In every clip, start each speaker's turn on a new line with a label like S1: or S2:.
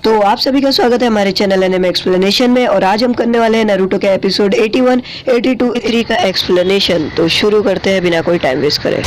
S1: तो आप सभी का स्वागत है हमारे चैनल एनिमे एक्सप्लेनेशन में। और आज हम करने वाले हैं नारुतो के एपिसोड 81, 82, 83 का एक्सप्लेनेशन। तो शुरू करते हैं बिना कोई टाइम वेस्ट करे।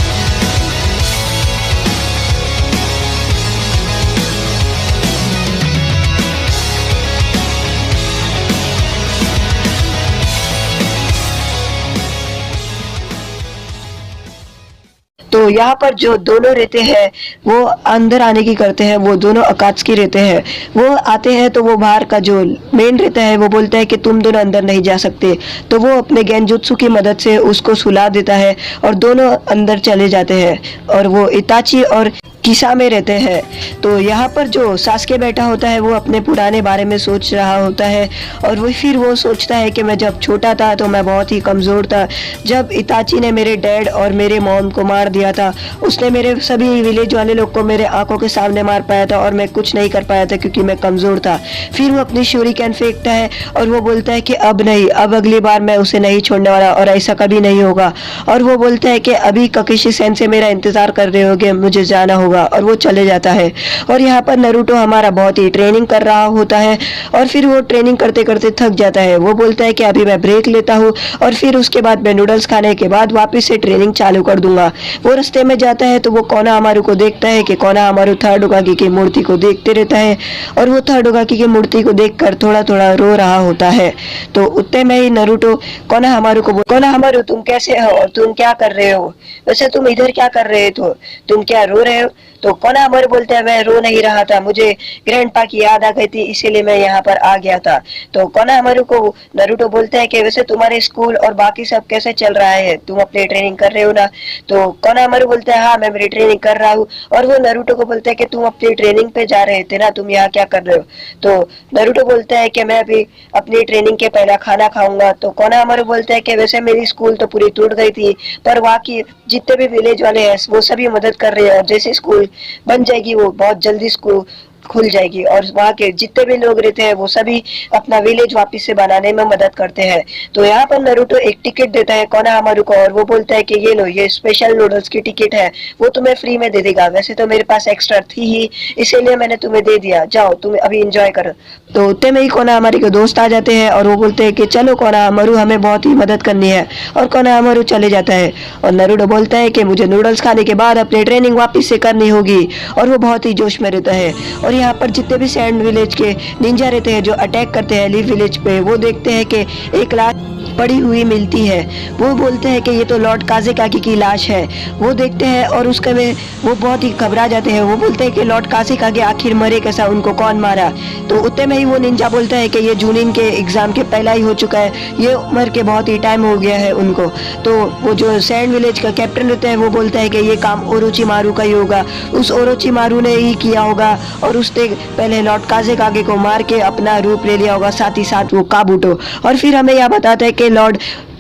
S1: तो यहाँ पर जो दोनों रहते हैं वो अंदर आने की करते हैं, वो दोनों अकात्सुकी रहते हैं। वो आते हैं तो वो बाहर का जो मेन रहता है वो बोलता है कि तुम दोनों अंदर नहीं जा सकते, तो वो अपने गेंजुत्सु की मदद से उसको सुला देता है और दोनों अंदर चले जाते हैं। और वो इताची और किसा में रहते हैं। तो यहाँ पर जो सास्के बैठा होता है वो अपने पुराने बारे में सोच रहा होता है और वो सोचता है कि मैं जब छोटा था तो मैं बहुत ही कमज़ोर था। जब इताची ने मेरे डैड और मेरे मॉम को मार दिया था, उसने मेरे सभी विलेज वाले लोग को मेरे आंखों के सामने मार पाया था और मैं कुछ नहीं कर पाया था क्योंकि मैं कमज़ोर था। फिर वो अपनी शूरिकेन फेंकता है और वो बोलता है कि अब नहीं, अब अगली बार मैं उसे नहीं छोड़ने वाला और ऐसा कभी नहीं होगा। और वो बोलता है कि अभी ककिशी सेंसे मेरा इंतज़ार कर रहे होगे, मुझे जाना होगा। और वो चले जाता है। और यहाँ पर नारुतो हमारा बहुत ही ट्रेनिंग कर रहा होता है और फिर वो ट्रेनिंग करते करते थक जाता है। वो बोलता है कि अभी मैं ब्रेक लेता हूँ और फिर उसके बाद मैं नूडल्स खाने के बाद वापस से ट्रेनिंग चालू कर दूंगा। वो रास्ते में जाता है तो वो कोनोहामारू को देखता है कि कोनोहामारू थर्ड होकागे की मूर्ति को देखते रहता है और वो थर्ड होकागे की मूर्ति को देखकर थोड़ा थोड़ा रो रहा होता है। तो उतने में ही नारुतो कोनोहामारू को कोनोहामारू तुम कैसे हो और तुम क्या कर रहे हो? वैसे तुम इधर क्या कर रहे थे? तुम क्या रो रहे हो? तो कोनोहामारू बोलते हैं मैं रो नहीं रहा था, मुझे ग्रैंडपा की याद आ गई थी इसीलिए मैं यहाँ पर आ गया था। तो कोनोहामारू को नारुतो बोलता है कि वैसे तुम्हारे स्कूल और बाकी सब कैसे चल रहा है, तुम अपनी ट्रेनिंग कर रहे हो ना? तो कोनोहामारू बोलता है हाँ मैं मेरी ट्रेनिंग कर रहा हूँ। और वो नारुतो को बोलता है कि तुम अपनी ट्रेनिंग पे जा रहे थे ना, तुम यहाँ क्या कर रहे हो? तो नारुतो बोलता है कि मैं अभी अपनी ट्रेनिंग के पहला खाना खाऊंगा। तो कोनोहामारू बोलता है कि वैसे मेरी स्कूल तो पूरी टूट गई थी पर वहाँ की जितने भी विलेज वाले हैं वो सभी मदद कर रहे हैं और जैसे स्कूल बन जाएगी वो बहुत जल्दी स्कूल खुल जाएगी और वहाँ के जितने भी लोग रहते हैं वो सभी अपना विलेज वापस से बनाने में मदद करते हैं। तो यहाँ पर नारुतो एक टिकट देता है कोनोहामारू को और वो बोलता है कि ये लो, ये स्पेशल नूडल्स की टिकट है, वो तुम्हें फ्री में दे देगा। वैसे तो मेरे पास एक्स्ट्रा थी ही इसीलिए मैंने तुम्हें दे दिया, जाओ तुम अभी इंजॉय करो। तो उतने में ही कोनोहामारू के दोस्त आ जाते हैं और वो बोलते हैं कि चलो कोनोहामारू हमें बहुत ही मदद करनी है। और कोनोहामारू चले जाता है और नारुतो बोलता है कि मुझे नूडल्स खाने के बाद अपनी ट्रेनिंग वापस से करनी होगी। और वो बहुत ही जोश में रहता है। और यहाँ पर जितने भी सैंड विलेज के निंजा रहते हैं जो अटैक करते हैं लीफ विलेज पे, वो देखते हैं कि एक लाश पड़ी हुई मिलती है। वो बोलते हैं कि ये तो लॉर्ड काज़ेकागी की लाश है। वो देखते हैं और उसके में वो बहुत ही घबरा जाते हैं। वो बोलते हैं कि लॉर्ड काज़ेकागी आखिर मरे कैसा, उनको कौन मारा? तो उतने में ही वो निंजा बोलता है कि ये जूनिन के एग्जाम के पहला ही हो चुका है, ये मर के बहुत ही टाइम हो गया है उनको। तो वो जो सैंड विलेज का कैप्टन रहता है वो बोलता है कि ये काम ओरोचिमारू का ही होगा, उस ओरोचिमारू ने ही किया होगा और उसने पहले लॉर्ड काज़ेकागी को मार के अपना रूप ले लिया होगा, साथ ही साथ वो काबुटो। और फिर हमें यह बताता है कि लॉर्ड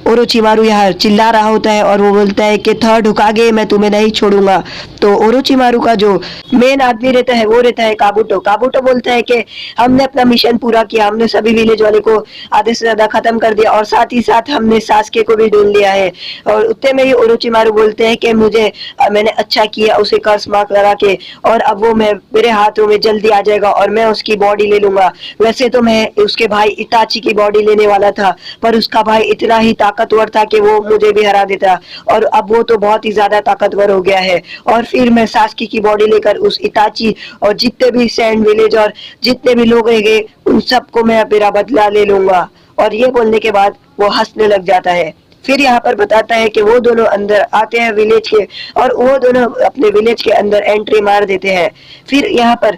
S1: ओरोचिमारू यहाँ चिल्ला रहा होता है और वो बोलता है कि थर्ड होकागे मैं तुम्हें नहीं छोड़ूंगा। तो ओरोचिमारू का जो मेन आदमी रहता है वो रहता है काबुटो। काबुटो बोलता है कि हमने अपना मिशन पूरा किया, हमने सभी विलेज वाले को आधे से ज्यादा खत्म कर दिया और साथ ही साथ हमने सास्के को भी ढूंढ लिया है। और उतने में ही ओरोचिमारू बोलते हैं कि मैंने अच्छा किया उसे कर्स मार्क लगा के, और अब वो मेरे हाथों में जल्दी आ जाएगा और मैं उसकी बॉडी ले लूंगा। वैसे तो मैं उसके भाई इताची की बॉडी लेने वाला था पर उसका भाई इतना ही ताकतवर था कि वो मुझे भी हरा देता और अब वो तो बहुत ही ज्यादा ताकतवर हो गया है। और फिर मैं सास्की की बॉडी लेकर उस इताची और जितने भी सैंड विलेज और जितने भी लोग रहेंगे उन सबको मैं मेरा बदला ले लूंगा। और ये बोलने के बाद वो हंसने लग जाता है। फिर यहाँ पर बताता है कि वो दोनों अंदर आते हैं विलेज के और वो दोनों अपने विलेज के अंदर एंट्री मार देते हैं। फिर यहाँ पर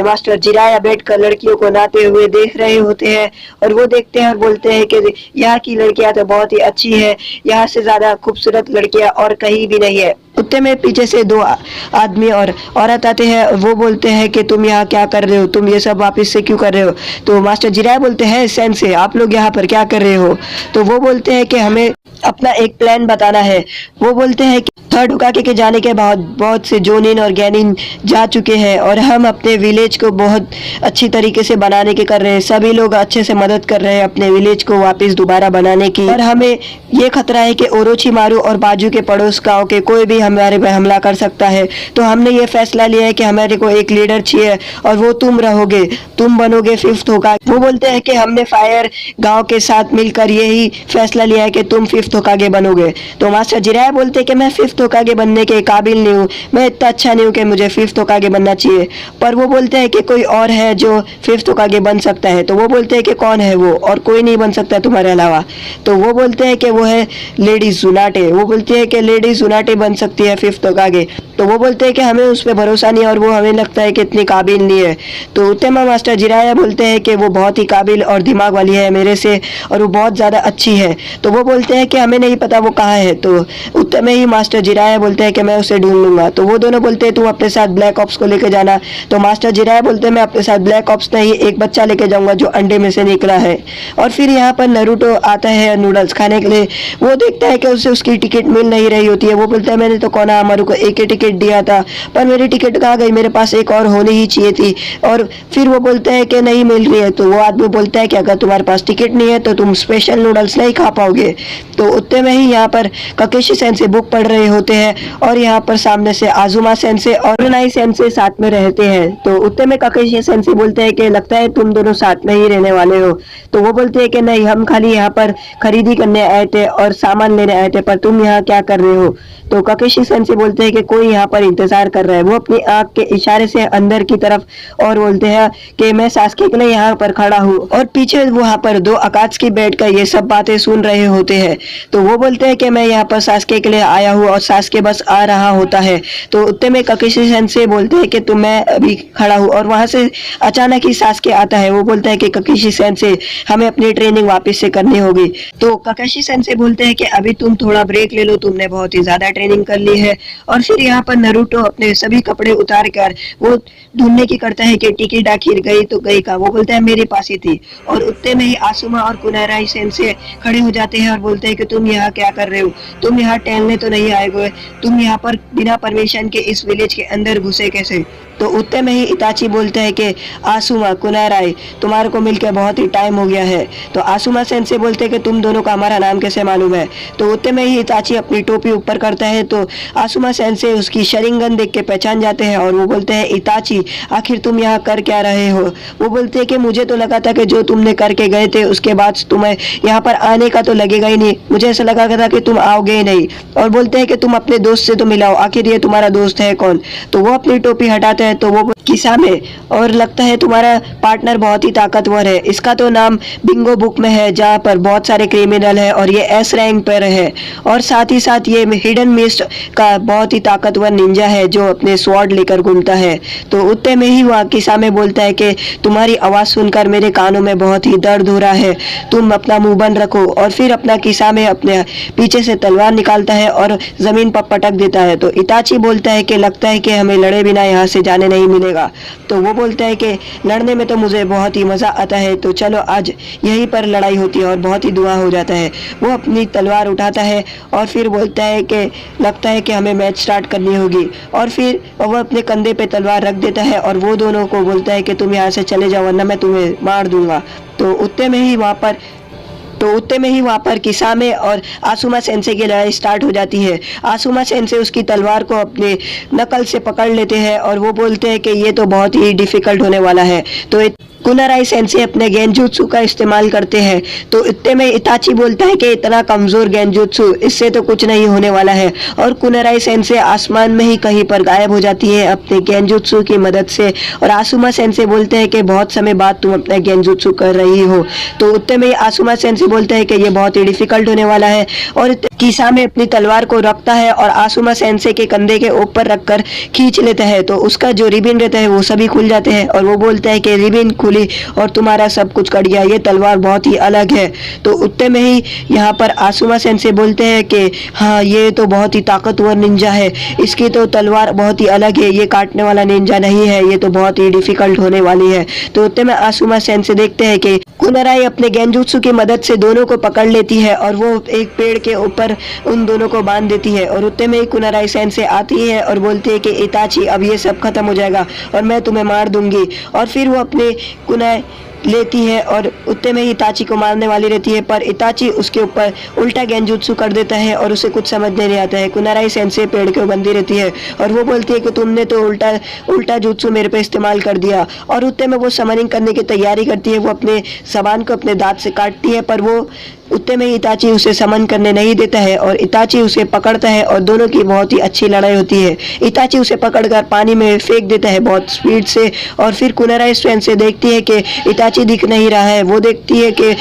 S1: मास्टर जिराया बैठकर लड़कियों को नहाते हुए देख रहे होते हैं और वो देखते हैं और बोलते हैं कि यहाँ की लड़कियां तो बहुत ही अच्छी है, यहाँ से ज्यादा खूबसूरत लड़कियां और कहीं भी नहीं है। उतने में पीछे से दो आदमी और औरत आते हैं और वो बोलते हैं कि तुम यहाँ क्या कर रहे हो, तुम ये सब वापस से क्यों कर रहे हो? तो मास्टर जिराया बोलते हैं सेंसे आप लोग यहाँ पर क्या कर रहे हो? तो वो बोलते हैं कि हमें अपना एक प्लान बताना है। वो बोलते हैं कि थर्ड होकागे के जाने के बाद बहुत से जोनिन और गैनिन जा चुके हैं और हम अपने विलेज को बहुत अच्छी तरीके से बनाने की कर रहे हैं। सभी लोग अच्छे से मदद कर रहे हैं अपने विलेज को वापस दोबारा बनाने की, और हमें ये खतरा है कि ओरोचिमारू और बाजू के पड़ोस गांव के कोई भी हमारे पे हमला कर सकता है। तो हमने ये फैसला लिया है कि हमारे को एक लीडर चाहिए और वो तुम रहोगे, तुम बनोगे फिफ्थ होकागे। वो बोलते हैं कि हमने फायर गांव के साथ मिलकर यही फैसला लिया है कि तुम फिफ्थ होकागे बनोगे। तो मास्टर जिराया बोलते हैं कि मैं फिफ्थ होकागे बनने के काबिल नहीं हूँ, मैं इतना अच्छा नहीं हूँ कि मुझे फिफ्थ होकागे बनना चाहिए। पर वो बोलते हैं कि कोई और है जो फिफ्थ होकागे बन सकता है। तो वो बोलते हैं कि कौन है वो, और कोई नहीं बन सकता तुम्हारे अलावा। तो वो बोलते हैं कि वो है लेडी जुनाटे। वो बोलती है कि लेडी जुनाटे बन सकती है फिफ्थ होकागे। तो वो बोलते हैं कि हमें उस पर भरोसा नहीं है और वो हमें लगता है कि इतनी काबिल नहीं है। तो उतेमा मास्टर जिराया बोलते हैं कि वो बहुत ही काबिल और दिमाग वाली है मेरे से, और वो बहुत ज़्यादा अच्छी है। तो वो बोलते हैं कि हमें नहीं पता वो कहाँ है। तो उतने ही मास्टर जिराया बोलते हैं कि मैं उसे ढूंढ लूंगा। तो वो दोनों बोलते हैं तुम अपने साथ ब्लैक ऑप्स को लेके जाना। तो मास्टर जिराया बोलते हैं मैं अपने साथ ब्लैक ऑप्स नहीं, एक बच्चा लेके जाऊंगा जो अंडे में से निकला है। और फिर यहाँ पर नरूटो आता है नूडल्स खाने के लिए। वो देखता है कि उसे उसकी टिकट मिल नहीं रही होती है। वो बोलता है मैंने तो कोनोहामारू को एक ही टिकट दिया था, पर मेरी टिकट कहाँ गई, मेरे पास एक और होनी ही चाहिए थी। और फिर वो बोलते हैं कि नहीं मिल रही है। तो वो आदमी बोलता है कि अगर तुम्हारे पास टिकट नहीं है तो तुम स्पेशल नूडल्स नहीं खा पाओगे। तो उतने में ही यहाँ पर ककेशी सेंसे बुक पढ़ रहे होते हैं और यहाँ पर सामने से आजुमा सेंसे और कुनाई सेंसे साथ में रहते हैं। तो उतने में ककेशी सेंसे बोलते हैं कि लगता है तुम दोनों साथ में ही रहने वाले हो। तो वो बोलते हैं कि नहीं, हम खाली यहाँ पर खरीदी करने आए थे और सामान लेने आए थे, पर तुम यहाँ क्या कर रहे हो। तो ककेशी सेंसे बोलते हैं कि कोई यहाँ पर इंतजार कर रहा है। वो अपनी आंख के इशारे से अंदर की तरफ और बोलते हैं कि मैं सास्के के लिए यहाँ पर खड़ा हूँ, और पीछे वहाँ पर दो अकात्सुकी बैठकर ये सब बातें सुन रहे होते हैं। तो वो बोलते हैं कि मैं यहाँ पर सास्के के लिए आया हूँ और सास्के बस आ रहा होता है। तो उतने में ककेशी सेंसे बोलते हैं कि मैं अभी खड़ा हूँ, और वहां से अचानक ही सास्के आता है। वो बोलता है कि ककेशी सेंसे हमें अपनी ट्रेनिंग वापस से करनी होगी। तो ककेशी सेंसे बोलते हैं कि अभी तुम थोड़ा ब्रेक ले लो, तुमने बहुत ही ज्यादा ट्रेनिंग कर ली है। और फिर यहाँ पर नरूटो अपने सभी कपड़े उतार कर वो ढूंढने की करता है कि टिकट आखिर गई तो गई का। वो बोलता है मेरे पास ही थी। और उतने में ही आसुमा और कुनाराई सेंसे खड़े हो जाते हैं और बोलते हैं कि तुम यहाँ क्या कर रहे हो, तुम यहाँ टहलने तो नहीं आए हो, तुम यहाँ पर बिना परमिशन के इस विलेज के अंदर घुसे कैसे। तो उतने में ही इताची बोलते हैं कि आसुमा कुनाराई तुम्हारे को मिलकर बहुत ही टाइम हो गया है। तो आसुमा सेंसे बोलते हैं कि तुम दोनों का हमारा नाम कैसे मालूम है। तो उतने में ही इताची अपनी टोपी ऊपर करता है। तो आसुमा सेंसे उसकी शरिंगन देख के पहचान जाते हैं और वो बोलते हैं इताची आखिर तुम यहाँ कर क्या रहे हो। वो बोलते हैं कि मुझे तो लगा था कि जो तुमने करके गए थे उसके बाद तुम्हें यहाँ पर आने का तो लगेगा ही नहीं, मुझे ऐसा लगा था कि तुम आओगे ही नहीं। और बोलते हैं कि तुम अपने दोस्त से तो मिलाओ, आखिर ये तुम्हारा दोस्त है कौन। तो वो अपनी टोपी हटाते हैं। तो वो किसामे और लगता है तुम्हारा पार्टनर बहुत ही ताकतवर है, इसका तो नाम बिंगो बुक में है जहाँ पर बहुत सारे क्रिमिनल है और ये एस रैंक पर है, और साथ ही साथ ये हिडन मिस्ट का बहुत ही ताकतवर निंजा है जो अपने स्वॉर्ड लेकर घूमता है। तो उतने में ही वह किसामे बोलता है कि तुम्हारी आवाज सुनकर मेरे कानों में बहुत ही दर्द हो रहा है, तुम अपना मुंह बंद रखो। और फिर अपना किसामे अपने पीछे से तलवार निकालता है और जमीन पर पटक देता है। तो इताची बोलता है कि लगता है कि हमें लड़े बिना यहाँ से जाने नहीं मिलेगा। तो वो बोलता है कि लड़ने में तो मुझे बहुत ही मजा आता है, तो चलो आज यहीं पर लड़ाई होती है, और बहुत ही दुआ हो जाता है। वो अपनी तलवार उठाता है और फिर बोलता है कि लगता है कि हमें मैच स्टार्ट करनी होगी। और फिर वो अपने कंधे पे तलवार रख देता है और वो दोनों को बोलता है कि तुम यहाँ से चले जाओ वरना मैं तुम्हें मार दूंगा। तो उतने में ही वहाँ पर किसामे और आसुमा सेंसे की लड़ाई स्टार्ट हो जाती है। आसुमा सेंसे उसकी तलवार को अपने नकल से पकड़ लेते हैं और वो बोलते हैं कि ये तो बहुत ही डिफिकल्ट होने वाला है। तो कुनाराई सेंसे अपने गेंजुत्सु का इस्तेमाल करते हैं। तो इतने में इताची बोलता है कि इतना कमजोर गेंजुत्सु, इससे तो कुछ नहीं होने वाला है। और कुनाराई सेंसे आसमान में ही कहीं पर गायब हो जाती है अपने गेंजुत्सु की मदद से। और आसुमा सेंसे बोलते हैं कि बहुत समय बाद तुम अपना गेंजुत्सु कर रही हो। तो उतने में आसुमा सेंसे बोलते हैं कि ये बहुत ही डिफिकल्ट होने वाला है। और किसामे अपनी तलवार को रखता है और आसुमा सेंसे के कंधे के ऊपर रखकर खींच लेता है। तो उसका जो रिबिन रहता है वो सभी खुल जाते हैं और वो बोलता है कि रिबिन खुली ली और तुम्हारा सब कुछ कट गया, ये तलवार बहुत ही अलग है। तो उतने में ही यहाँ पर आसुमा सेंसे बोलते हैं कि हाँ ये तो बहुत ही ताकतवर निंजा है, इसकी तो तलवार बहुत ही अलग है, ये काटने वाला निंजा नहीं है, ये तो बहुत ही डिफिकल्ट होने वाली है। तो उतने में आसुमा सेंसे देखते हैं कि कुनाराई अपने गेंजुत्सु की मदद से दोनों को पकड़ लेती है और वो एक पेड़ के ऊपर उन दोनों को बांध देती है। और उतने में ही कुनाराई सेंसे आती है और बोलती है कि इताची अब ये सब खत्म हो जाएगा और मैं तुम्हें मार दूंगी। और फिर वो अपने कुनाई लेती है और उतने में ही इताची को मारने वाली रहती है, पर इताची उसके ऊपर उल्टा गेंजुत्सु कर देता है और उसे कुछ समझ नहीं आता है। कुनाराई सेंसे पेड़ के बंधी रहती है और वो बोलती है कि तुमने तो उल्टा जुत्सु मेरे पे इस्तेमाल कर दिया। और उतने में वो समनिंग करने की तैयारी करती है, वो अपने सामान को अपने दांत से काटती है, पर वो उतने में इताची उसे समन करने नहीं देता है और इताची उसे पकड़ता है और दोनों की बहुत ही अच्छी लड़ाई होती है। इताची उसे पकड़कर पानी में फेंक देता है बहुत स्पीड से और फिर कुनाराई सेंसे देखती है कि इताची दिख नहीं रहा है। वो देखती है कि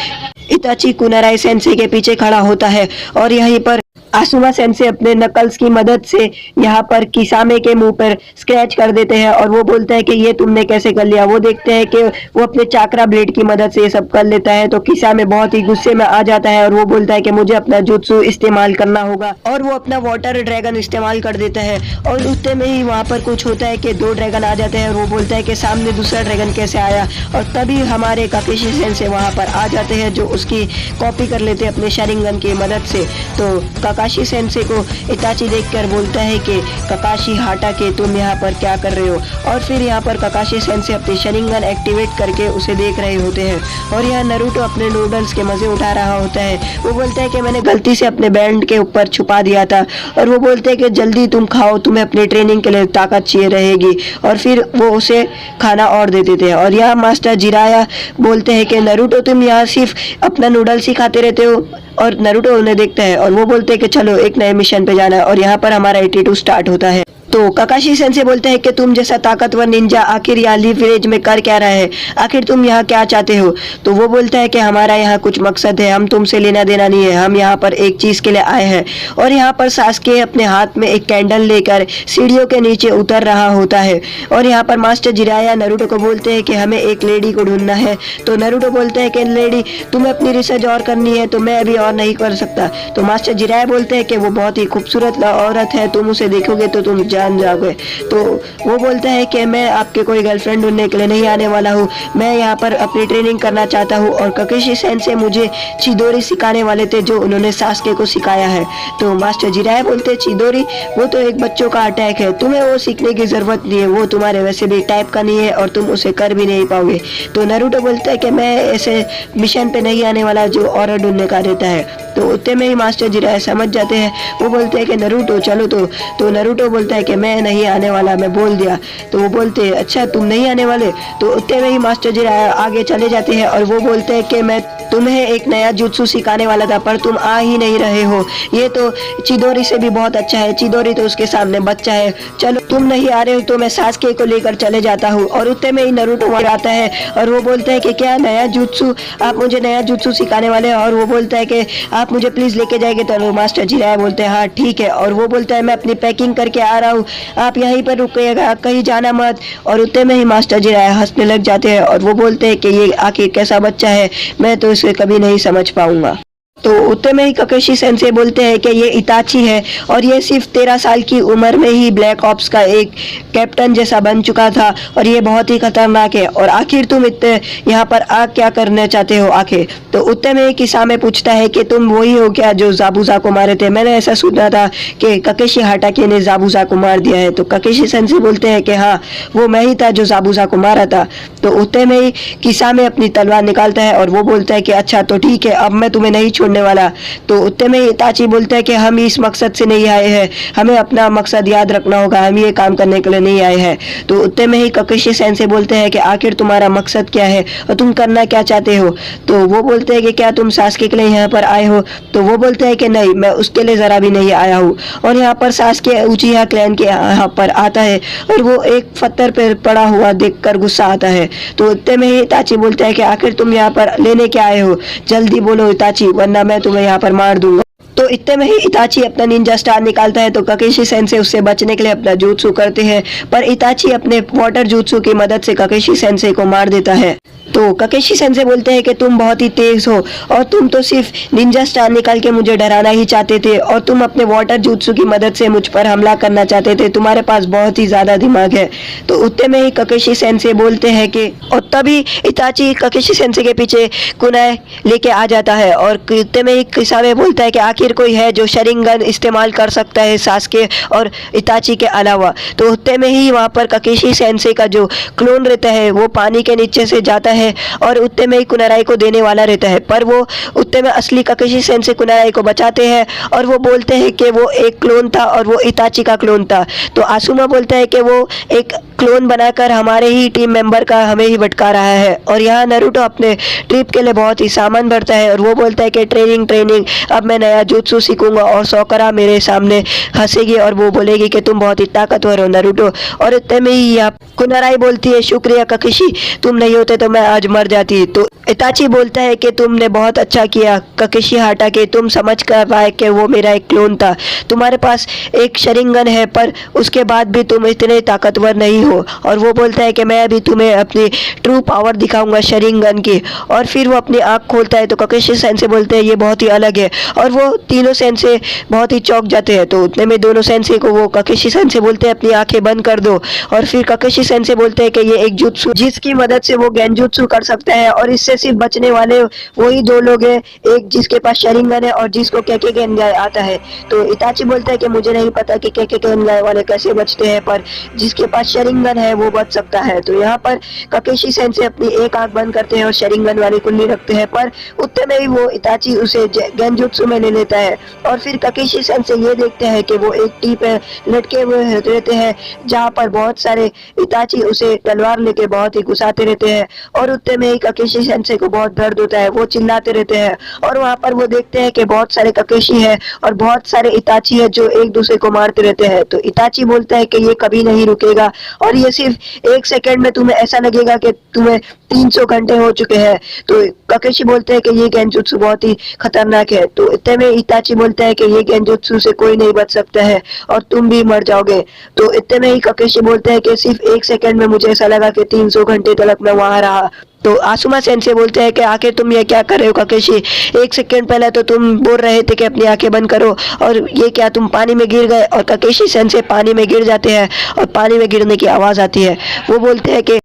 S1: इताची कुनाराई सेंसे के पीछे खड़ा होता है और यहीं पर आसुमा सेंसे अपने नकल्स की मदद से यहाँ पर किसामे के मुंह पर स्क्रैच कर देते हैं और वो बोलता है कि ये तुमने कैसे कर लिया। वो देखते हैं कि वो अपने चाकरा ब्लेड की मदद से ये सब कर लेता है। तो किसामे बहुत ही गुस्से में आ जाता है और वो बोलता है कि मुझे अपना जुत्सु इस्तेमाल करना होगा और वो अपना वाटर ड्रैगन इस्तेमाल कर देता है। और उतने में ही वहाँ पर कुछ होता है कि 2 ड्रैगन आ जाते हैं और वो बोलता है कि सामने दूसरा ड्रैगन कैसे आया। और तभी हमारे काकेशी सेंसे वहाँ पर आ जाते हैं जो उसकी कॉपी कर लेते हैं अपने शरिंगन की मदद से। तो काकाशी सेंसे को इताची देखकर बोलता है कि काकाशी हाटा के तुम यहाँ पर क्या कर रहे हो। और फिर यहाँ पर काकाशी सेंसे अपने शरिंगन एक्टिवेट करके उसे देख रहे होते हैं और यहाँ नरूटो अपने नूडल्स के मजे उठा रहा होता है। वो बोलता है कि मैंने गलती से अपने बैंड के ऊपर छुपा दिया था। और वो बोलते हैं कि जल्दी तुम खाओ, तुम्हें अपनी ट्रेनिंग के लिए ताकत चाहिए रहेगी। और फिर वो उसे खाना और दे देते हैं। और यहाँ मास्टर जिराया बोलते हैं कि नरूटो तुम यहाँ सिर्फ अपना नूडल्स ही खाते रहते हो। और नरूटो उन्हें देखता है और वो बोलते हैं कि चलो एक नए मिशन पे जाना है। और यहाँ पर हमारा 82 स्टार्ट होता है। तो काकाशी सेंसे बोलते हैं कि तुम जैसा ताकतवर निंजा आखिर यहाँ लीफ विलेज में कर क्या रहा है, आखिर तुम यहाँ क्या चाहते हो। तो वो बोलता है कि हमारा यहाँ कुछ मकसद है, हम तुमसे लेना देना नहीं है, हम यहाँ पर एक चीज के लिए आए हैं। और यहाँ पर सास्के अपने हाथ में एक कैंडल लेकर सीढ़ियों के नीचे उतर रहा होता है। और यहाँ पर मास्टर जिराया नरूटो को बोलते हैं कि हमें एक लेडी को ढूंढना है। तो नरूटो बोलते हैं कि लेडी तुम्हें अपनी रिसर्च और करनी है तो मैं अभी और नहीं कर सकता। तो मास्टर जिराया बोलते हैं कि वो बहुत ही खूबसूरत औरत है, तुम उसे देखोगे तो तुम जान जाओगे। तो वो बोलता है कि मैं आपके कोई गर्लफ्रेंड ढूंढने के लिए नहीं आने वाला हूँ, मैं यहाँ पर अपनी ट्रेनिंग करना चाहता हूँ। और काकेशी सेंसे मुझे चिदोरी सिखाने वाले थे जो उन्होंने सास्के को सिखाया है। तो मास्टर जिराया बोलते हैं चिदोरी वो तो एक बच्चों का अटैक है, तुम्हें वो सीखने की जरूरत नहीं है, वो तुम्हारे वैसे भी टाइप का नहीं है और तुम उसे कर भी नहीं पाओगे। तो नरूटो बोलता है कि मैं ऐसे मिशन पे नहीं आने वाला जो और ढूंढने का रहता है। तो उतने में ही मास्टर जिराया समझ जाते हैं। वो बोलते हैं कि नरूटो चलो। तो नरूटो बोलता है कि मैं नहीं आने वाला, मैं बोल दिया। तो वो बोलते हैं अच्छा तुम नहीं आने वाले। तो उतने में ही मास्टर जिराया आगे चले जाते हैं और वो बोलते हैं कि मैं तुम्हें एक नया जुत्सु सिखाने वाला था पर तुम आ ही नहीं रहे हो, ये तो चिदोरी से भी बहुत अच्छा है, चिदोरी तो उसके सामने बच्चा है, चलो तुम नहीं आ रहे हो तो मैं सास्के को लेकर चले जाता हूँ। और उतने में ही नरूटो वहाँ आता है और वो बोलता है कि क्या नया जुत्सु, आप मुझे नया जुत्सु सिखाने वाले हैं। और वो बोलता है कि आप मुझे प्लीज लेके जाएंगे। तो मास्टर जिराया बोलते हैं हाँ ठीक है। और वो बोलता है मैं अपनी पैकिंग करके आ रहा हूँ, आप यहीं पर रुकिएगा, कहीं जाना मत। और उतने में ही मास्टर जिराया हंसने लग जाते हैं और वो बोलते हैं कि ये आखिर कैसा बच्चा है, मैं तो इसे कभी नहीं समझ पाऊंगा। तो उतने में ही काकेशी सेंसे बोलते हैं कि ये इताची है और ये सिर्फ 13 साल की उम्र में ही ब्लैक ऑप्स का एक कैप्टन जैसा बन चुका था और ये बहुत ही खतरनाक है। और आखिर तुम इतने यहाँ पर आ क्या करने चाहते हो आखिर। तो उतने में ही किसामे पूछता है कि तुम वही हो क्या जो जाबुजा को मारे थे, मैंने ऐसा सुना था कि काकेशी हाटाके ने जाबुजा को मार दिया है। तो काकेशी सेंसे बोलते हैं कि हाँ वो मैं ही था जो जाबुजा को मारा था। तो उतने में ही किसामे अपनी तलवार निकालता है और वो बोलता है कि अच्छा तो ठीक है, अब मैं तुम्हें नहीं छोड़ने वाला। तो उतने में इताची बोलता है कि हम इस मकसद से नहीं आए हैं, हमें अपना मकसद याद रखना होगा, हम ये काम करने के लिए नहीं आए हैं। तो उतने में ही काकेशी सेंसे बोलते हैं कि आखिर तुम्हारा मकसद क्या है और तुम करना क्या चाहते हो। तो वो बोलते हैं कि क्या तुम सास्के के लिए यहाँ पर आए हो। तो वो बोलते हैं कि नहीं, मैं उसके लिए जरा भी नहीं आया हूँ। और यहाँ पर सास्के उचिहा क्लैन के यहाँ पर आता है और वो एक पत्थर पर पड़ा हुआ देखकर गुस्सा आता है। तो उतने में ही इताची बोलता है कि आखिर तुम यहाँ पर लेने क्या आए हो, जल्दी बोलो इताची वरना मैं तुम्हें यहाँ पर मार दूंगा। तो इतने में ही इताची अपना निंजा स्टार निकालता है। तो काकेशी सेंसे उससे बचने के लिए अपना jutsu करते हैं पर इताची अपने वाटर jutsu की मदद से काकेशी सेंसे को मार देता है। तो ककेशी सेंसे बोलते हैं कि तुम बहुत ही तेज हो और तुम तो सिर्फ निंजा स्टार निकाल के मुझे डराना ही चाहते थे और तुम अपने वाटर jutsu की मदद से मुझ पर हमला करना चाहते थे, तुम्हारे पास बहुत ही ज्यादा दिमाग है। तो उतने में ही ककेशी सेंसे बोलते हैं कि और तभी इताची ककेशी सेंसे के पीछे कुनाए लेके आ जाता है और उतने में ही किसावे बोलता है कि आखिर कोई है जो शरिंगन इस्तेमाल कर सकता है सास्के और इताची के अलावा। तो उतने में ही वहाँ पर ककेशी सेंसे का जो क्लोन रहता है वो पानी के नीचे से जाता है और उतने में ही कुनाराई को देने वाला रहता है, पर वो उतने में असली ककेशी सेंसे कुनाराई को बचाते हैं और वो बोलते हैं कि वो एक क्लोन था और वो इताची का क्लोन था। तो आसुमा बोलता है कि वो एक क्लोन बनाकर हमारे ही टीम मेंबर का हमें ही भटका रहा है और यहाँ नारुतो अपने ट्रिप के लिए बहुत ही सामान भरता है और वो बोलता है कि ट्रेनिंग अब मैं नया जुत्सु सीखूंगा और सोकरा मेरे सामने हंसेगी और वो बोलेगी कि तुम बहुत ही ताकतवर हो नारुतो। और इतने में ही यहाँ कुनाराई बोलती है शुक्रिया ककेशी, तुम नहीं होते तो मैं आज मर जाती। तो इताची बोलता है कि तुमने बहुत अच्छा किया ककेशी हाटा के, तुम समझ कर पाए कि वो मेरा एक क्लोन था, तुम्हारे पास एक शरिंगन है पर उसके बाद भी तुम इतने ताकतवर नहीं हो। और वो बोलता है कि मैं अभी तुम्हें अपनी ट्रू पावर दिखाऊंगा शरिंगन की। और फिर वो अपनी आँख खोलता है तो ककेशी सेंसे बोलते हैं ये बहुत ही अलग है और वो तीनों सेंसे बहुत ही चौंक जाते हैं। तो उतने में दोनों सेंसे को वो ककेशी सेंसे बोलते हैं अपनी आंखें बंद कर दो और फिर ककेशी सेंसे बोलते हैं कि ये एक जुत्सु जिसकी मदद से वो गेंजुत्सु कर सकता है और इससे सिर्फ बचने वाले वही दो लोग हैं, एक जिसके पास शरिंगन है और जिसको केके गेनगाई आता है। तो इताची बोलता है कि मुझे नहीं पता कि केके गेनगाई वाले कैसे बचते हैं पर जिसके पास शरिंगन है वो बच सकता है। तो यहाँ पर ककेशी सेंसे अपनी एक आंख बंद करते हैं और शरिंगन वाली कुंडली रखते हैं, पर उतने में ही वो इताची उसे गेंजुत्सु में ले लेता है। और फिर ककेशी सेंसे ये देखते हैं कि वो एक टी पे लटके हुए रहते हैं जहाँ पर बहुत सारे इताची उसे तलवार लेके बहुत ही घुसाते रहते हैं और उतने में ही ककेशी सेंसे को बहुत दर्द होता है, वो चिल्लाते रहते हैं। और वहाँ पर वो देखते हैं कि बहुत सारे ककेशी है और बहुत सारे इताची है जो एक दूसरे को मारते रहते हैं। तो इताची बोलता है कि ये कभी नहीं रुकेगा और ये सिर्फ एक सेकंड में तुम्हें ऐसा लगेगा कि तुम्हें 300 घंटे हो चुके हैं। तो ककेशी बोलते हैं कि ये गेंजुत्सु बहुत ही खतरनाक है। तो इतने में इताची बोलता है कि ये गेंजुत्सु से कोई नहीं बच सकता है और तुम भी मर जाओगे। तो इतने में ही ककेशी बोलते हैं कि सिर्फ एक सेकंड में मुझे ऐसा लगा कि 300 घंटे तक मैं वहां रहा। तो आसुमा सेंसे बोलते हैं कि आखिर तुम ये क्या कर रहे हो ककेशी, एक सेकंड पहले तो तुम बोल रहे थे कि अपनी आंखें बंद करो और ये क्या तुम पानी में गिर गए। और ककेशी सेंसे पानी में गिर जाते हैं और पानी में गिरने की आवाज आती है। वो बोलते हैं कि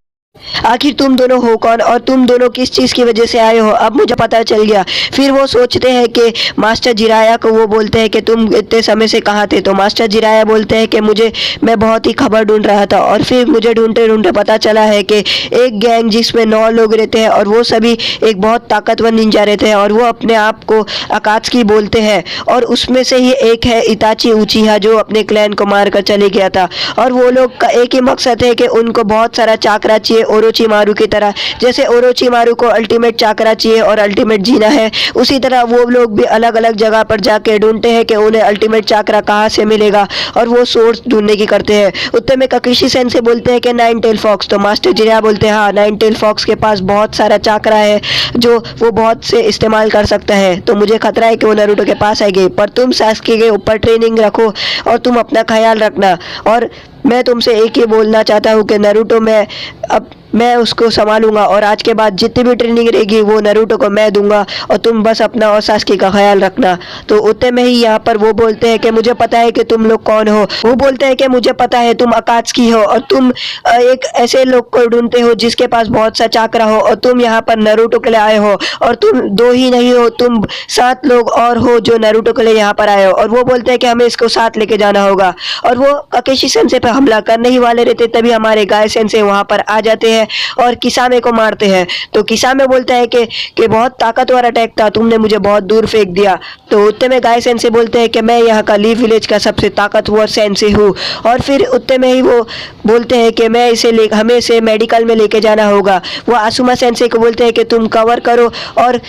S1: आखिर तुम दोनों हो कौन और तुम दोनों किस चीज की वजह से आए हो, अब मुझे पता चल गया। फिर वो सोचते हैं कि मास्टर जिराया को वो बोलते हैं कि तुम इतने समय से कहाँ थे। तो मास्टर जिराया बोलते हैं कि मैं बहुत ही खबर ढूंढ रहा था और फिर मुझे ढूंढते ढूंढते पता चला है कि एक गैंग जिसमें 9 लोग रहते हैं और वो सभी एक बहुत ताकतवर निंजा रहते हैं और वो अपने आप को अकात्सुकी बोलते हैं और उसमें से ही एक है इताची उचिहा जो अपने क्लैन को मार कर चले गया था। और वो लोग का एक ही मकसद है कि उनको बहुत सारा चाकरा चाहिए ओरोचिमारू की तरह, जैसे ओरोचिमारू को अल्टीमेट चाकरा चाहिए और अल्टीमेट जीना है, उसी तरह वो लोग भी अलग अलग जगह पर जाके ढूंढते हैं कि उन्हें अल्टीमेट चाकरा कहाँ से मिलेगा और वो सोर्स ढूंढने की करते हैं। उतने में ककेशी सेंसे बोलते हैं कि 9 टेल फॉक्स। तो मास्टर जिराया बोलते हैं हाँ 9 टेल फॉक्स के पास बहुत सारा चाकरा है जो वो बहुत से इस्तेमाल कर सकता है, तो मुझे खतरा है कि वो नारुतो के पास आएगी। पर तुम सास्के के ऊपर ट्रेनिंग रखो और तुम अपना ख्याल रखना और मैं तुमसे एक ही बोलना चाहता हूँ कि नारुतो मैं उसको संभालूंगा और आज के बाद जितनी भी ट्रेनिंग रहेगी वो नारुतो को मैं दूंगा और तुम बस अपना और सास्के का ख्याल रखना। तो उतने में ही यहाँ पर वो बोलते हैं कि मुझे पता है कि तुम लोग कौन हो। वो बोलते हैं कि मुझे पता है तुम अकात्सुकी हो और तुम एक ऐसे लोग को ढूंढते हो जिसके पास बहुत सा चाकरा हो और तुम यहाँ पर नारुतो के लिए आए हो और तुम 2 ही नहीं हो, तुम 7 लोग और हो जो नारुतो के लिए यहाँ पर आए हो। और वो बोलते हैं कि हमें इसको साथ लेके जाना होगा और वो ककेशी सेंसे पे हमला करने ही वाले रहते तभी हमारे गाय सेंसे वहां पर आ जाते हैं और किसामे को मारते हैं। तो किसामे बोलता है कि बहुत ताकतवर अटैक था, तुमने मुझे बहुत दूर फेंक दिया। तो उतने में गाय सेंसे बोलते हैं कि मैं यहाँ का लीफ विलेज का सबसे ताकतवर सेंसे हूँ। और फिर उतने में ही वो बोलते हैं कि हमें इसे मेडिकल में लेके जाना होगा। वो आसुमा सेंसे को बोलते हैं कि तुम कवर करो और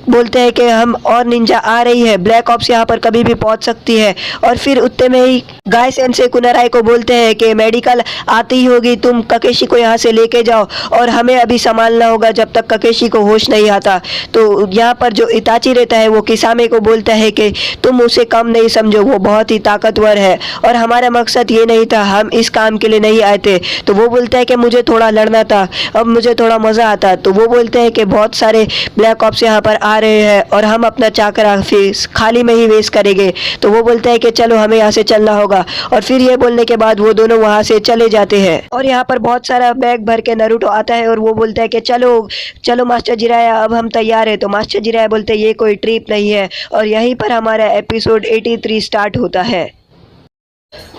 S1: बोलते हैं कि हम और निंजा आ रही है, ब्लैक ऑप्स यहाँ पर कभी भी पहुंच सकती है। और फिर उतने में ही गाय सेंसे कुनाराई को बोलते हैं कि मेडिकल आती ही होगी, तुम ककेशी को यहाँ से लेके जाओ और हमें अभी संभालना होगा जब तक ककेशी को होश नहीं आता। तो यहाँ पर जो इताची रहता है वो किसामे को बोलता है कि तुम उसे कम नहीं समझो, वो बहुत ही ताकतवर है और हमारा मकसद ये नहीं था, हम इस काम के लिए नहीं आए थे। तो वो बोलता है कि मुझे थोड़ा लड़ना था, अब मुझे थोड़ा मज़ा आता। तो वो बोलते हैं कि बहुत सारे ब्लैक ऑप्स यहाँ पर आ रहे हैं और हम अपना चाकरा फीस खाली में ही वेस्ट करेंगे। तो वो बोलते हैं कि चलो हमें यहाँ से चलना होगा। और फिर ये बोलने के बाद वो दोनों वहाँ से चले जाते हैं। और यहाँ पर बहुत सारा बैग भर के नारुतो आता है और वो बोलता है कि चलो चलो मास्टर जिराया, अब हम तैयार है। तो मास्टर जिराया बोलते हैं ये कोई ट्रिप नहीं है। और यहीं पर हमारा एपिसोड 83 स्टार्ट होता है।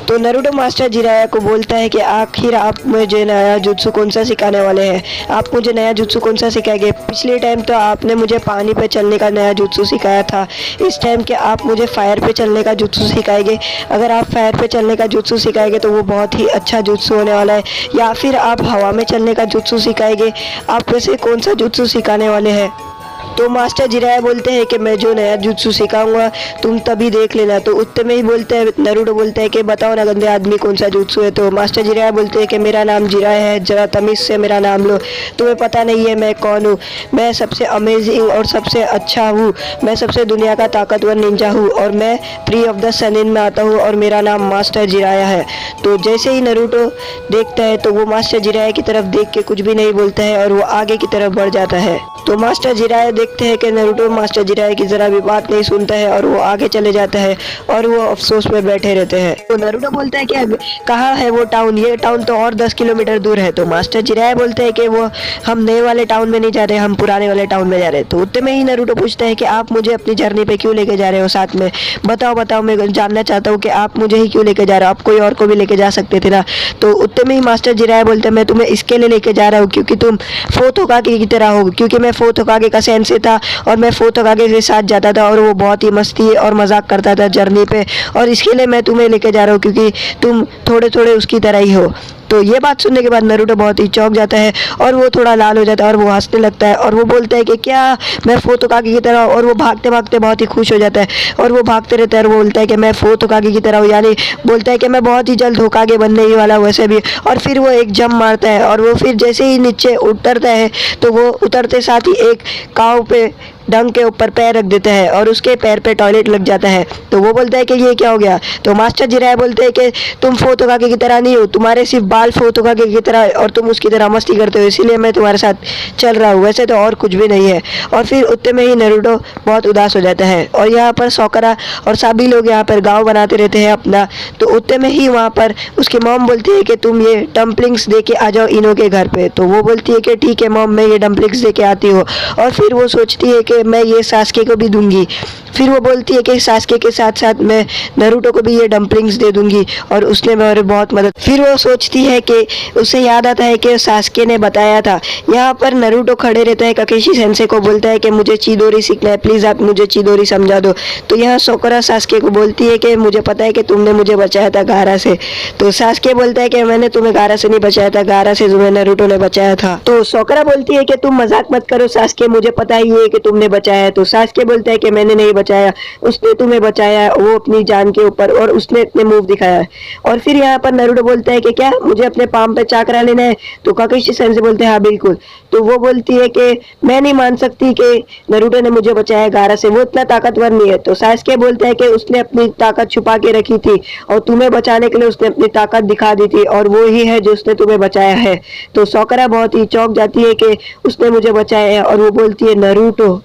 S1: तो नारुतो मास्टर जिराया को बोलता है कि आखिर आप मुझे नया जुत्सु कौन सा सिखाने वाले हैं, आप मुझे नया जुत्सु कौन सा सिखाएंगे। पिछले टाइम तो आपने मुझे पानी पे चलने का नया जुत्सु सिखाया था, इस टाइम के आप मुझे फायर पे चलने का जुत्सु सिखाएंगे। अगर आप फायर पे चलने का जुत्सु सिखाएंगे तो वो बहुत ही अच्छा जुत्सु होने वाला है, या फिर आप हवा में चलने का जुत्सु सिखाएंगे। आप वैसे कौन सा जुत्सु सिखाने वाले हैं। तो मास्टर जिराया बोलते हैं कि मैं जो नया जुत्सु सिखाऊंगा तुम तभी देख लेना। तो उतने में ही बोलते हैं नारुतो बोलते हैं कि बताओ ना गंदे आदमी कौन सा जुत्सु है। तो मास्टर जिराया बोलते हैं कि मेरा नाम जिराया है, जरा तमीज़ से मेरा नाम लो, तुम्हें पता नहीं है मैं कौन हूँ। मैं सबसे अमेजिंग और सबसे अच्छा हूँ, मैं सबसे दुनिया का ताकतवर निंजा हूँ और मैं 3 ऑफ द सनिन में आता हूँ और मेरा नाम मास्टर जिराया है। तो जैसे ही नारुतो देखता है तो वो मास्टर जिराया की तरफ देख के कुछ भी नहीं बोलता है और वो आगे की तरफ बढ़ जाता है। तो मास्टर जिराया देखते हैं कि नारुतो मास्टर जिराया की जरा भी बात नहीं सुनता है और वो आगे चले जाता है और वो अफसोस में बैठे रहते हैं। तो नारुतो बोलता है कि कहाँ है वो टाउन, ये टाउन तो और 10 किलोमीटर दूर है। तो मास्टर जिराया बोलते हैं कि वो हम नए वाले टाउन में नहीं जा रहे, हम पुराने वाले टाउन में जा रहे हैं। तो उतने में ही नारुतो पूछता है कि आप मुझे अपनी जर्नी पे क्यों लेके जा रहे हो साथ में, बताओ मैं जानना चाहता हूँ कि आप मुझे ही क्यों लेके जा रहे हो, आप कोई और को भी लेके जा सकते थे ना। तो उतने में ही मास्टर जिराया बोलते हैं मैं तुम्हें इसके लिए लेके जा रहा हूँ क्योंकि तुम फोर्थ होकागे की तरह हो, क्योंकि मैं फोर्थ होकागे का सेंसे था और मैं फोर्थ होकागे के साथ जाता था और वो बहुत ही मस्ती और मजाक करता था जर्नी पे, और इसके लिए मैं तुम्हें लेके जा रहा हूँ क्योंकि तुम थोड़े थोड़े उसकी तरह ही हो। तो ये बात सुनने के बाद नारुतो बहुत ही चौंक जाता है और वो थोड़ा लाल हो जाता है और वो हंसने लगता है और वो बोलता है कि क्या मैं फोर्थ होकागे की तरह, और वो भागते भागते बहुत ही खुश हो जाता है और वो भागते रहता है और वो बोलता है कि मैं फोर्थ होकागे की तरह हूँ, यानी बोलता है कि मैं बहुत ही जल्द होकागे बनने ही वाला वैसे भी। और फिर वो एक जंप मारता है और वो फिर जैसे ही नीचे उतरता है तो वो उतरते साथ ही एक काव पे डंग के ऊपर पैर रख देता है और उसके पैर पे टॉयलेट लग जाता है। तो वो बोलता है कि ये क्या हो गया। तो मास्टर जिराया बोलते हैं कि तुम फोर्थ होकागे की तरह नहीं हो, तुम्हारे सिर्फ बाल फोर्थ होकागे की तरह और तुम उसकी तरह मस्ती करते हो, इसीलिए मैं तुम्हारे साथ चल रहा हूँ, वैसे तो और कुछ भी नहीं है। और फिर उतने में ही नारुतो बहुत उदास हो जाता है और यहाँ पर सोकरा और सभी लोग यहाँ पर गाँव बनाते रहते हैं अपना। तो उतने में ही वहाँ पर उसकी मॉम बोलती है कि तुम ये डम्पलिंग्स दे के आ जाओ इनो के घर पे। तो वो बोलती है कि ठीक है मॉम, मैं ये डम्पलिंग्स दे के आती हूँ। और फिर वो सोचती है कि मैं ये सास्के को भी दूंगी। फिर वो बोलती है कि सास्के के साथ साथ मैं नारुतो को भी ये डम्पलिंग्स दे दूंगी और उसने मेरी बहुत मदद। फिर वो सोचती है कि उसे याद आता है कि सास्के ने बताया था। यहाँ पर नारुतो खड़े रहता है, ककेशी सेंसे को बोलता है कि मुझे चिदोरी सीखना है, प्लीज़ आप मुझे चिदोरी समझा दो। तो यहाँ सोकरा सास्के को बोलती है कि मुझे पता है कि तुमने मुझे बचाया था गारा से। तो सास्के बोलता है कि मैंने तुम्हें गारा से नहीं बचाया था, गारा से तुम्हें नारुतो ने बचाया था। तो सोकरा बोलती है कि तुम मजाक मत करो सास्के, मुझे पता ही है कि तुमने बचाया है। तो सास्के बोलता है कि मैंने नहीं बचाया, उसने तुम्हें बचाया है, वो अपनी जान के ऊपर, और उसने अपने मूव दिखाया है। और फिर यहाँ पर नारुतो बोलता है कि क्या मुझे अपने पाम पे चाकरा लेना है। तो ककेशी सेंसे बोलते हैं हाँ बिल्कुल। तो वो बोलती है कि मैं नहीं मान सकती कि नारुतो ने मुझे बचाया गारा से, वो इतना ताकतवर नहीं है। तो सास्के बोलता है कि उसने अपनी ताकत छुपा के रखी थी और तुम्हें बचाने के लिए उसने अपनी ताकत दिखा दी थी और वो ही है जो उसने तुम्हें बचाया है। तो सोकरा बहुत ही चौंक जाती है कि उसने मुझे बचाया है और वो बोलती है नारुतो।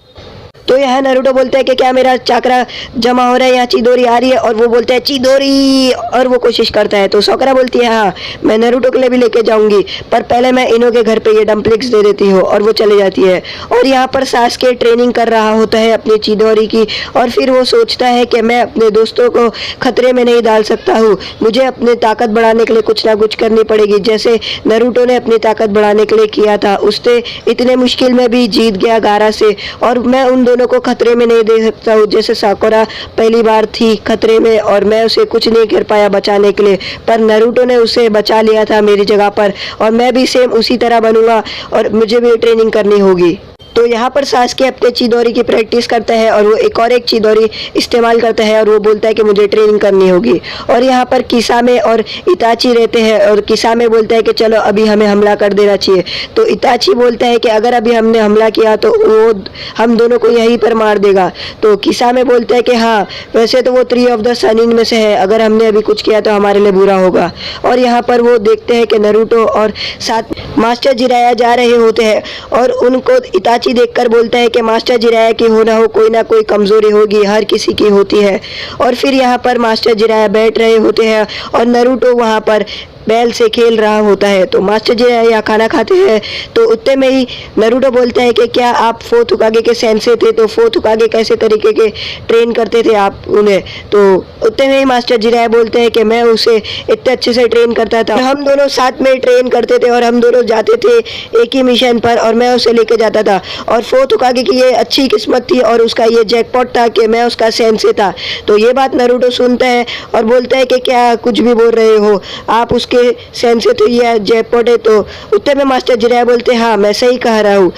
S1: तो यह नारुतो बोलता है कि क्या मेरा चाकरा जमा हो रहा है या चिदोरी आ रही है, और वो बोलता है चिदोरी, और वो कोशिश करता है। तो सोकरा बोलती है हाँ मैं नारुतो के लिए भी लेके जाऊंगी, पर पहले मैं इनो के घर पे ये डम्पलिंग्स दे देती हूँ, और वो चले जाती है। और यहाँ पर सास्के ट्रेनिंग कर रहा होता है अपनी चिदोरी की, और फिर वो सोचता है कि मैं अपने दोस्तों को खतरे में नहीं डाल सकता हूँ, मुझे अपनी ताकत बढ़ाने के लिए कुछ ना कुछ करनी पड़ेगी, जैसे नारुतो ने अपनी ताकत बढ़ाने के लिए किया था। उसने इतने मुश्किल में भी जीत गया गारा से, और मैं उन दोनों को खतरे में नहीं दे सकता हूँ, जैसे साकुरा पहली बार थी खतरे में और मैं उसे कुछ नहीं कर पाया बचाने के लिए, पर नारुतो ने उसे बचा लिया था मेरी जगह पर, और मैं भी सेम उसी तरह बनूंगा और मुझे भी ट्रेनिंग करनी होगी। तो तो यहाँ पर सास्के अपने चिदोरी की प्रैक्टिस करता है और वो एक और एक चिदोरी इस्तेमाल करता है और वो बोलता है कि मुझे ट्रेनिंग करनी होगी। और यहाँ पर किसामे और इताची रहते हैं और किसामे बोलता है कि चलो अभी हमें हमला कर देना चाहिए। तो इताची बोलता है कि अगर अभी हमने हमला किया तो वो हम दोनों को यहीं पर मार देगा। तो किसामे बोलता है कि हाँ, वैसे तो वो 3 ऑफ द सनिन में से है, अगर हमने अभी कुछ किया तो हमारे लिए बुरा होगा। और यहाँ पर वो देखते हैं कि नारुतो और साथ मास्टर जिराया जा रहे होते हैं और उनको इताची देखकर बोलता है कि मास्टर जिराया की हो ना हो कोई ना कोई कमजोरी होगी, हर किसी की होती है। और फिर यहाँ पर मास्टर जिराया बैठ रहे होते हैं और नारुतो वहाँ पर बैल से खेल रहा होता है। तो मास्टर जी यहाँ खाना खाते हैं तो उतने में ही नारुतो बोलता है कि क्या आप फोर्थ होकागे के सेंसे थे, तो फोर्थ होकागे कैसे तरीके के ट्रेन करते थे आप उन्हें। तो उतने में ही मास्टर जिराया बोलते हैं कि मैं उसे इतने अच्छे से ट्रेन करता था, हम दोनों साथ में ट्रेन करते थे और हम दोनों जाते थे एक ही मिशन पर और मैं उसे लेके जाता था। और फोर्थ होकागे की ये अच्छी किस्मत थी और उसका ये जैकपॉट था कि मैं उसका सेंसे था। तो ये बात नारुतो सुनता है और बोलता है कि क्या कुछ भी बोल रहे हो, आप उसके सेंसे तो ये जैकपॉट है। तो उत्तर में मास्टर जिराया बोलते हैं हाँ मैं सही कह रहा हूँ,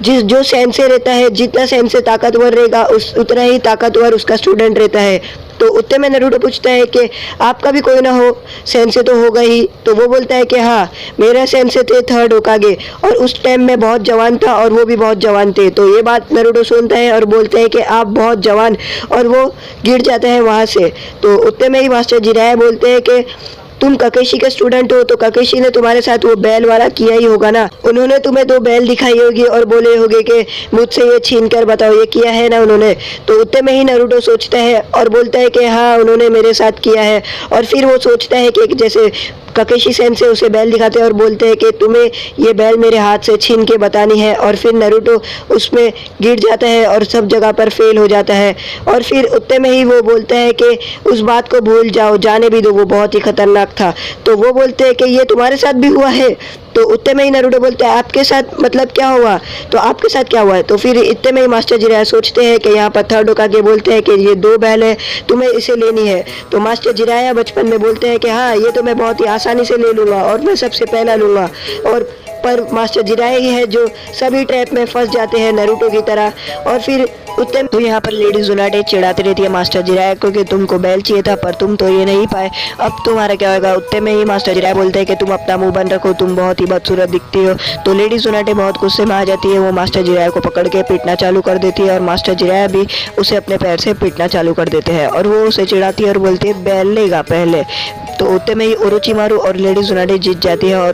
S1: जो सेंसे रहता है, जितना सेंसे ताकतवर रहेगा उतना ही ताकतवर उसका स्टूडेंट रहता है। तो उत्ते में नारुतो पूछता है कि आपका भी कोई ना हो सेंसे तो होगा ही। तो वो बोलता है कि हाँ मेरा सेंसे थे थर्ड होकागे और उस टाइम में बहुत जवान था और वो भी बहुत जवान थे। तो ये बात नारुतो सुनता है और बोलते हैं कि आप बहुत जवान, और वो गिर जाता है वहाँ से। तो उत्ते में ही मास्टर जिराया बोलते हैं कि तुम ककेशी के स्टूडेंट हो तो ककेशी ने तुम्हारे साथ वो बैल वाला किया ही होगा ना, उन्होंने तुम्हें 2 बैल दिखाई होगी और बोले होगे कि मुझसे ये छीन कर बताओ, ये किया है ना उन्होंने। तो उतने में ही नारुतो सोचता है और बोलता है कि हाँ उन्होंने मेरे साथ किया है। और फिर वो सोचता है कि जैसे ककेशी सेंसे उसे बैल दिखाते हैं और बोलते हैं कि तुम्हें ये बैल मेरे हाथ से छीन के बतानी है। और फिर नारुतो उसमें गिर जाता है और सब जगह पर फेल हो जाता है। और फिर उतने में ही वो बोलता है कि उस बात को भूल जाओ, जाने भी दो, वो बहुत ही खतरनाक था। तो वो बोलते हैं कि ये तुम्हारे साथ भी हुआ है। तो उतने में ही नारुतो बोलता है आपके साथ मतलब क्या हुआ, तो आपके साथ क्या हुआ है। तो फिर इतने में ही मास्टर जिराया सोचते हैं कि यहाँ पर थर्ड होकागे बोलते हैं कि ये 2 बैल है, तुम्हें इसे लेनी है। तो मास्टर जिराया बचपन में बोलते हैं कि हाँ ये तो मैं बहुत ही आसानी से ले लूँगा और मैं सबसे पहला लूँगा। और पर मास्टर जिराया ही है जो सभी ट्रैप में फंस जाते हैं नारुतो की तरह। और फिर उतने तो यहाँ पर लेडी जुनाटे चिढ़ाती रहती है मास्टर जिराया को कि तुमको बैल चाहिए था पर तुम तो ये नहीं पाए, अब तुम्हारा क्या होगा। उतने में ही मास्टर जिराया बोलते हैं कि तुम अपना मुंह बंद रखो, तुम बहुत ही बदसूरत दिखती हो। तो लेडी जुनाटे बहुत गुस्से में आ जाती है, वो मास्टर जिराया को पकड़ के पीटना चालू कर देती है और मास्टर जिराया भी उसे अपने पैर से पीटना चालू कर देते हैं और वो उसे चिढ़ाती है और बोलती है बैल लेगा पहले। तो उतने में ही ओरोचिमारू और लेडी जुनाटे जीत जाती है।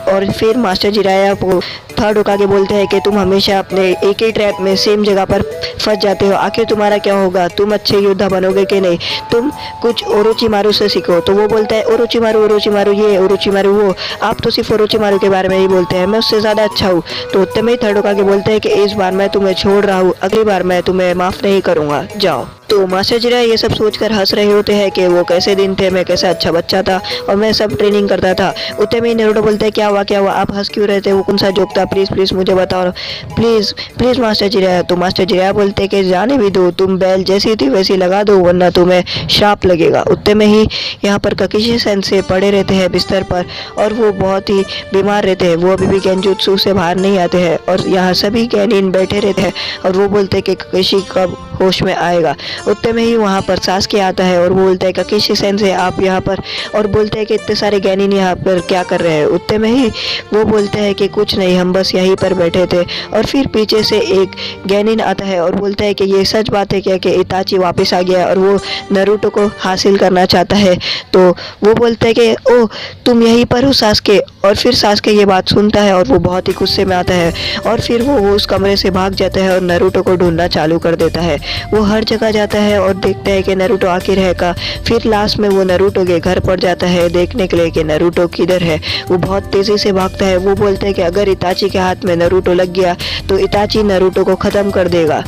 S1: और फिर मास्टर जिराया को थर्ड होकागे बोलते हैं कि तुम हमेशा अपने एक ही ट्रैप में सेम जगह पर फंस जाते हो, आखिर तुम्हारा क्या होगा, तुम अच्छे योद्धा बनोगे कि नहीं, तुम कुछ ओरोचिमारू से सीखो। तो वो बोलता है ओरोचिमारू ये ओरोचिमारू वो, आप तो सिर्फ ओरोचिमारू के बारे में ही बोलते हैं, मैं उससे ज़्यादा अच्छा हूँ। तो उतने में ही थर्ड होकागे बोलते हैं कि इस बार मैं तुम्हें छोड़ रहा हूँ, अगली बार मैं तुम्हें माफ़ नहीं करूँगा, जाओ। तो मास्टर जिराया ये सब सोचकर हंस रहे होते हैं कि वो कैसे दिन थे, मैं कैसा अच्छा बच्चा था और मैं सब ट्रेनिंग करता था। उतने में नारुतो बोलता है क्या हुआ, आप हंस क्यों रहे थे, वो कौन सा जोक था, प्लीज़ मुझे बताओ, प्लीज़ मास्टर जिराया। तो मास्टर जिराया बोलते हैं कि जाने भी दो, तुम बैल जैसी थी वैसी लगा दो वरना तुम्हें श्राप लगेगा। उतने में ही यहाँ पर ककेशी सेंसे पड़े रहते हैं बिस्तर पर और वो बहुत ही बीमार रहते हैं, वो अभी भी गेंजुत्सु से बाहर नहीं आते हैं और यहाँ सभी गेनिन बैठे रहते हैं और वो बोलते हैं कि ककेशी कब होश में आएगा। उतने में ही वहाँ पर सास्के आता है और बोलता है ककेशी सेंसे आप यहाँ पर, और बोलते हैं कि इतने सारे गेनिन यहाँ पर क्या कर रहे हैं। उतने में ही वो बोलते हैं कि कुछ नहीं, हम बस यहीं पर बैठे थे। और फिर पीछे से एक गेनिन आता है और बोलता है कि ये सच बात है क्या कि इताची वापस आ गया और वो नारुतो को हासिल करना चाहता है। तो वो बोलते हैं कि ओह तुम यहीं पर हो सास्के। और फिर सास्के ये बात सुनता है और वो बहुत ही गुस्से में आता है और फिर वो उस कमरे से भाग जाता है और नारुतो को ढूंढना चालू कर देता है। वो हर जगह जाता है और देखता है कि नारुतो आखिर है का। फिर लास्ट में वो नारुतो के घर पर जाता है देखने के लिए कि नारुतो किधर है। वो बहुत तेजी से भागता है, वो बोलता है कि अगर इताची के हाथ में नारुतो लग गया तो इताची नारुतो को ख़त्म कर देगा।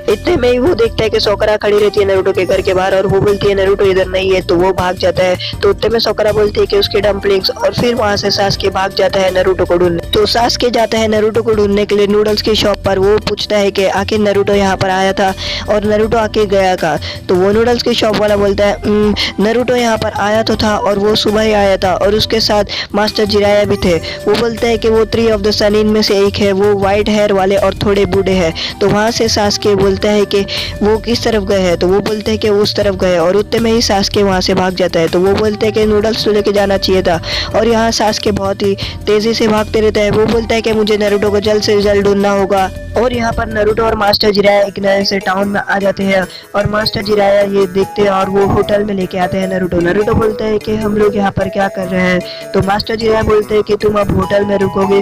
S1: इतने में ही वो देखता है कि सोकरा खड़ी रहती है नरूटो के घर के बाहर और वो बोलती है नरूटो इधर नहीं है, तो वो भाग जाता है। तो उतने में सोकरा बोलती है कि उसके डम्पलिंग्स, और फिर वहाँ से सास्के भाग जाता है नरूटो को ढूंढने। तो सास्के जाता है नरूटो को ढूंढने के लिए नूडल्स की शॉप पर। वो पूछता है कि आखिर नरूटो यहाँ पर आया था और नरूटो आके गया कहाँ। तो वो नूडल्स की शॉप वाला बोलता है नरूटो यहाँ पर आया तो था और वो सुबह ही आया था और उसके साथ मास्टर जिराया भी थे। वो बोलता है कि वो 3 ऑफ द सनीन में से एक है, वो वाइट हेयर वाले और थोड़े बूढ़े हैं। तो वहाँ से सास्के बोलता है कि वो किस तरफ गए हैं, तो वो बोलते हैं कि उस तरफ गए, और उतने में ही सास्के वहाँ से भाग जाता है। तो वो बोलते हैं कि नूडल्स तो लेके जाना चाहिए था, और यहाँ सास्के बहुत ही तेजी से भागते रहता है। वो बोलता है कि मुझे नरूटो को जल्द से जल्द ढूंढना होगा। और यहाँ पर नरूटो और मास्टर जिराया एक नए से टाउन में आ जाते हैं और मास्टर जिराया ये देखते हैं और वो होटल में लेके आते हैं नरूटो। नरूटो बोलता है कि हम लोग यहाँ पर क्या कर रहे हैं। तो मास्टर जिराया बोलते हैं कि तुम अब होटल में रुकोगे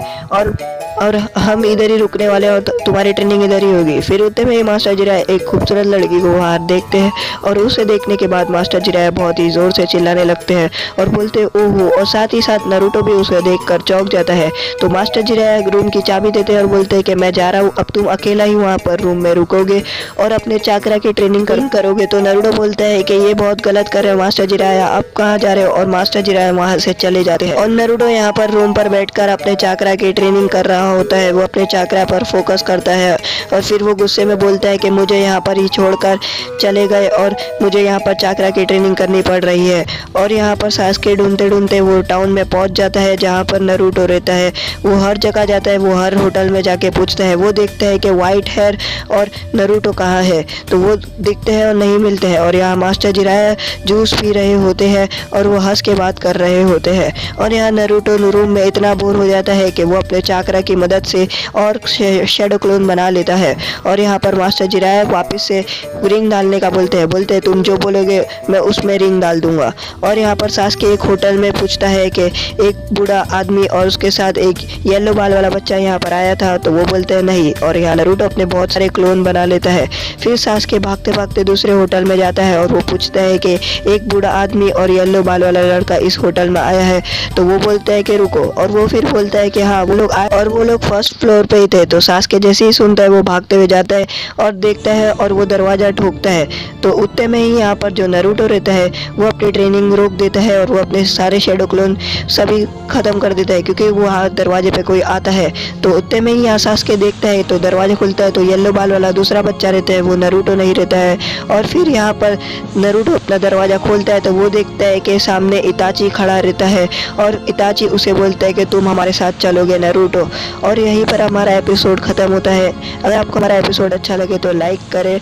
S1: और हम इधर ही रुकने वाले हैं और तुम्हारी ट्रेनिंग इधर ही होगी। फिर उतने में मास्टर जिराया एक खूबसूरत लड़की को वहाँ देखते हैं और उसे देखने के बाद मास्टर जिराया बहुत ही जोर से चिल्लाने लगते हैं और बोलते हैं ओहो, और साथ ही साथ नरूटो भी उसे देखकर चौंक जाता है। तो मास्टर जिराया रूम की चाबी देते हैं और बोलते हैं कि मैं जा रहा हूँ, अब तुम अकेला ही वहाँ पर रूम में रुकोगे और अपने चाकरा की ट्रेनिंग करोगे। तो नरूटो बोलता है कि ये बहुत गलत कर रहे हो मास्टर जिराया, अब कहाँ जा रहे हो। और मास्टर जिराया वहाँ से चले जाते हैं और नरूटो यहाँ पर रूम पर बैठकर अपने चाकरा की ट्रेनिंग कर रहा होता है। वो अपने चाकरा पर फोकस करता है और फिर वो गुस्से में बोलता है कि मुझे यहाँ पर ही छोड़कर चले गए और मुझे यहाँ पर चाकरा की ट्रेनिंग करनी पड़ रही है। और यहाँ पर सास्के ढूंढते ढूंढते वो टाउन में पहुँच जाता है जहाँ पर नरूटो रहता है। वो हर जगह जाता है, वो हर होटल में जाके पूछता है। वो देखता है कि वाइट हेयर और नरूटो कहाँ है, तो वो दिखते हैं और नहीं मिलते हैं। और यहाँ मास्टर जिराया जूस पी रहे होते हैं और वो हंस के बात कर रहे होते हैं। और यहाँ नरूटो रूम में इतना बोर हो जाता है कि वो अपने चाकरा की मदद से और शैडो क्लोन बना लेता है। और यहाँ पर मास्टर जिराया वापस से रिंग डालने का बोलते हैं तुम जो बोलोगे मैं उसमें रिंग डाल दूंगा। और यहाँ पर सास्के एक होटल में पूछता है कि एक बूढ़ा आदमी और उसके साथ एक येलो बाल वाला बच्चा यहाँ पर आया था, तो वो बोलते हैं नहीं। और यहाँ नरूटो अपने बहुत सारे क्लोन बना लेता है। फिर सास्के भागते भागते दूसरे होटल में जाता है और वो पूछता है कि एक बूढ़ा आदमी और येलो बाल वाला लड़का इस होटल में आया है, तो वो बोलता है कि रुको। और वो फिर बोलता है कि हाँ वो लोग आए और वो लोग फर्स्ट फ्लोर पे ही थे। तो सास्के जैसे ही सुनता है वो भागते हुए जाता है और देखता है और वो दरवाजा ठोकता है। तो उतने में ही यहाँ पर जो नरूटो रहता है वो अपनी ट्रेनिंग रोक देता है और वो अपने सारे शैडो क्लोन सभी खत्म कर देता है क्योंकि वो दरवाजे पे कोई आता है। तो उतने में ही यहाँ सास्के देखता है तो दरवाजा खुलता है, तो येलो बाल वाला दूसरा बच्चा रहता है, वो नरूटो नहीं रहता है। और फिर यहाँ पर नरूटो अपना दरवाजा खोलता है तो वो देखता है कि सामने इताची खड़ा रहता है और इताची उसे बोलता है कि तुम हमारे साथ चलोगे नरूटो। और यहीं पर हमारा एपिसोड ख़त्म होता है। अगर आपको हमारा एपिसोड अच्छा लगे तो लाइक करें,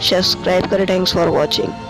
S1: सब्सक्राइब करें। Thanks for watching.